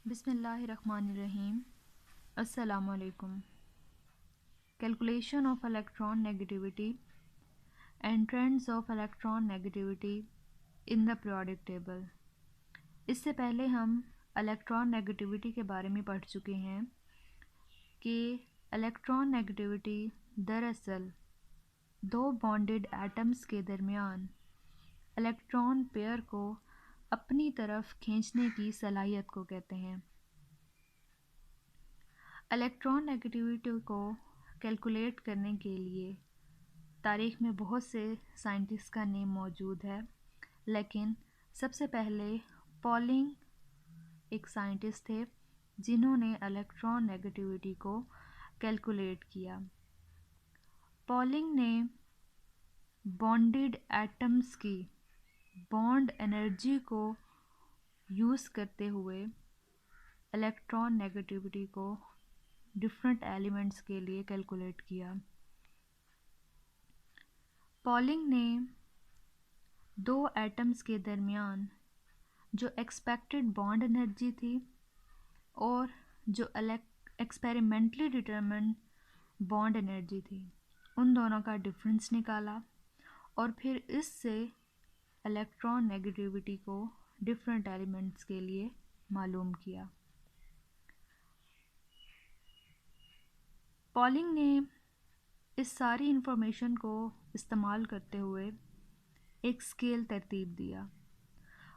बिस्मिल्लाहिर्रहमानिर्रहीम। अस्सलामुअलैकुम। Calculation of electron negativity and trends of electron negativity in the periodic table. इससे पहले हम इलेक्ट्रॉन नेगेटिविटी के बारे में पढ़ चुके हैं कि इलेक्ट्रॉन नेगेटिविटी दरअसल दो बॉन्डेड एटम्स के दरमियान इलेक्ट्रॉन पेयर को अपनी तरफ खींचने की सलाहियत को कहते हैं। इलेक्ट्रॉन नेगेटिविटी को कैलकुलेट करने के लिए तारीख़ में बहुत से साइंटिस्ट का नेम मौजूद है, लेकिन सबसे पहले पॉलिंग एक साइंटिस्ट थे जिन्होंने इलेक्ट्रॉन नेगेटिविटी को कैलकुलेट किया। पॉलिंग ने बॉन्डेड एटम्स की बॉन्ड एनर्जी को यूज़ करते हुए इलेक्ट्रॉन नेगेटिविटी को डिफरेंट एलिमेंट्स के लिए कैलकुलेट किया। पॉलिंग ने दो एटम्स के दरमियान जो एक्सपेक्टेड बॉन्ड एनर्जी थी और जो एक्सपेरिमेंटली डिटरमिन्ड बॉन्ड एनर्जी थी, उन दोनों का डिफरेंस निकाला और फिर इससे इलेक्ट्रॉन नेगेटिविटी को डिफरेंट एलिमेंट्स के लिए मालूम किया। पॉलिंग ने इस सारी इन्फॉर्मेशन को इस्तेमाल करते हुए एक स्केल तरतीब दिया।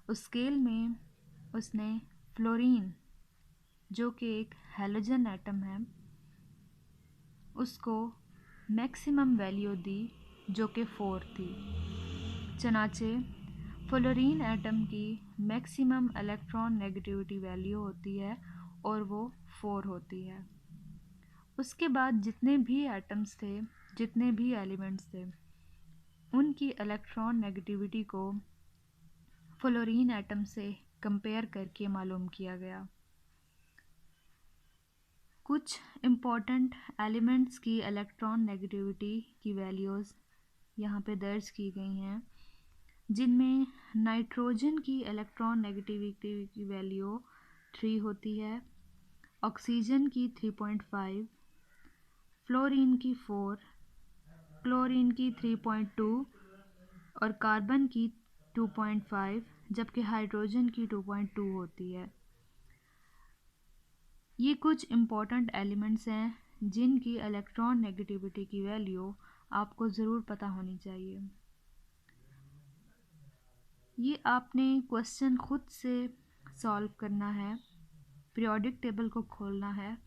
उस स्केल में उसने फ्लोरीन, जो कि एक हैलोजन एटम है, उसको मैक्सिमम वैल्यू दी जो कि 4 थी। चनाचे फ्लोरीन एटम की मैक्सिमम इलेक्ट्रॉन नेगेटिविटी वैल्यू होती है और वो 4 होती है। उसके बाद जितने भी एटम्स थे, जितने भी एलिमेंट्स थे, उनकी इलेक्ट्रॉन नेगेटिविटी को फ्लोरीन एटम से कंपेयर करके मालूम किया गया। कुछ इम्पॉर्टेंट एलिमेंट्स की इलेक्ट्रॉन नेगेटिविटी की वैल्यूज़ यहाँ पे दर्ज की गई हैं, जिनमें नाइट्रोजन की इलेक्ट्रॉन नेगेटिविटी की वैल्यू 3 होती है, ऑक्सीजन की 3.5, फ्लोरीन की 4, क्लोरीन की 3.2 और कार्बन की 2.5, जबकि हाइड्रोजन की 2.2 होती है। ये कुछ इम्पॉर्टेंट एलिमेंट्स हैं जिनकी इलेक्ट्रॉन नेगेटिविटी की वैल्यू आपको ज़रूर पता होनी चाहिए। ये आपने क्वेश्चन खुद से सॉल्व करना है, पीरियोडिक टेबल को खोलना है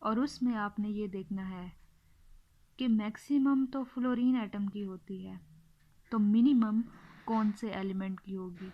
और उसमें आपने ये देखना है कि मैक्सिमम तो फ्लोरीन एटम की होती है, तो मिनिमम कौन से एलिमेंट की होगी।